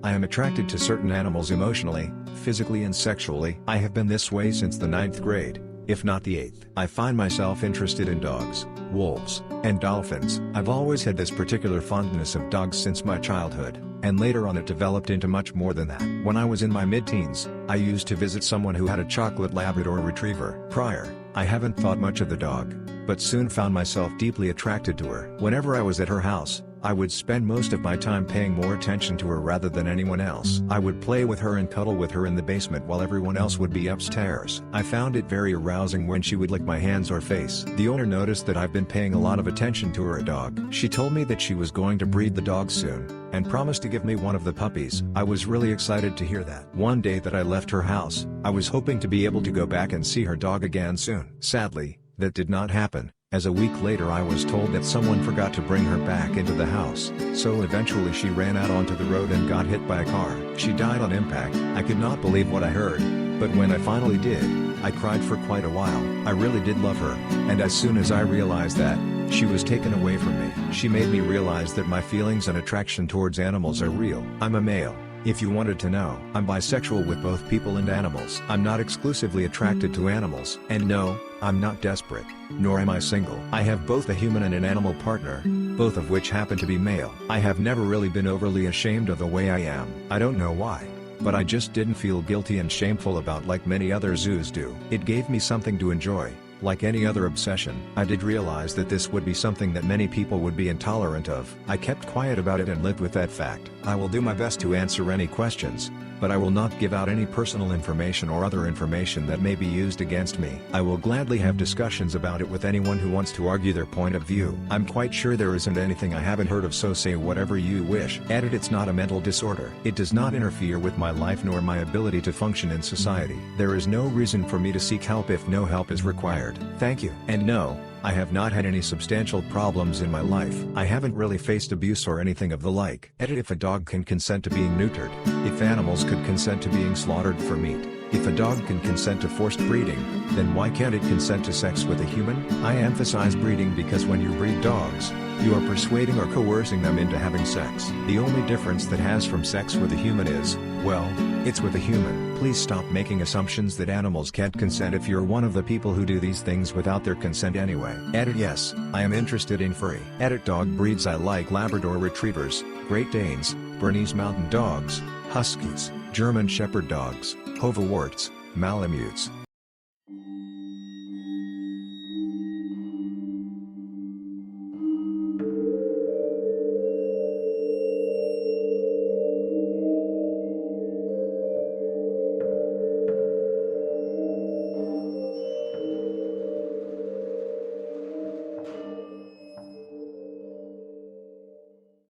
I am attracted to certain animals emotionally, physically and sexually. I have been this way since the 9th grade, if not the 8th. I find myself interested in dogs, wolves, and dolphins. I've always had this particular fondness of dogs since my childhood, and later on it developed into much more than that. When I was in my mid-teens, I used to visit someone who had a chocolate Labrador Retriever. Prior, I haven't thought much of the dog, but soon found myself deeply attracted to her. Whenever I was at her house, I would spend most of my time paying more attention to her rather than anyone else. I would play with her and cuddle with her in the basement while everyone else would be upstairs. I found it very arousing when she would lick my hands or face. The owner noticed that I've been paying a lot of attention to her dog. She told me that she was going to breed the dog soon, and promised to give me one of the puppies. I was really excited to hear that. One day that I left her house, I was hoping to be able to go back and see her dog again soon. Sadly, that did not happen, as a week later I was told that someone forgot to bring her back into the house. So eventually she ran out onto the road and got hit by a car. She died on impact. I could not believe what I heard, but when I finally did, I cried for quite a while. I really did love her, and as soon as I realized that she was taken away from me, she made me realize that my feelings and attraction towards animals are real. I'm a male, if you wanted to know. I'm bisexual with both people and animals. I'm not exclusively attracted to animals. And no, I'm not desperate, nor am I single. I have both a human and an animal partner, both of which happen to be male. I have never really been overly ashamed of the way I am. I don't know why, but I just didn't feel guilty and shameful about like many other zoos do. It gave me something to enjoy. Like any other obsession, I did realize that this would be something that many people would be intolerant of. I kept quiet about it and lived with that fact. I will do my best to answer any questions, but I will not give out any personal information or other information that may be used against me. I will gladly have discussions about it with anyone who wants to argue their point of view. I'm quite sure there isn't anything I haven't heard of, so say whatever you wish. Added, it's not a mental disorder. It does not interfere with my life nor my ability to function in society. There is no reason for me to seek help if no help is required. Thank you. And no, I have not had any substantial problems in my life. I haven't really faced abuse or anything of the like. Edit, if a dog can consent to being neutered, if animals could consent to being slaughtered for meat, if a dog can consent to forced breeding, then why can't it consent to sex with a human? I emphasize breeding because when you breed dogs, you are persuading or coercing them into having sex. The only difference that has from sex with a human is, well, it's with a human. Please stop making assumptions that animals can't consent if you're one of the people who do these things without their consent anyway. Edit, yes, I am interested in furry. Edit, dog breeds I like Labrador Retrievers, Great Danes, Bernese Mountain Dogs, Huskies, German Shepherd Dogs, Hoverworts, Malamutes,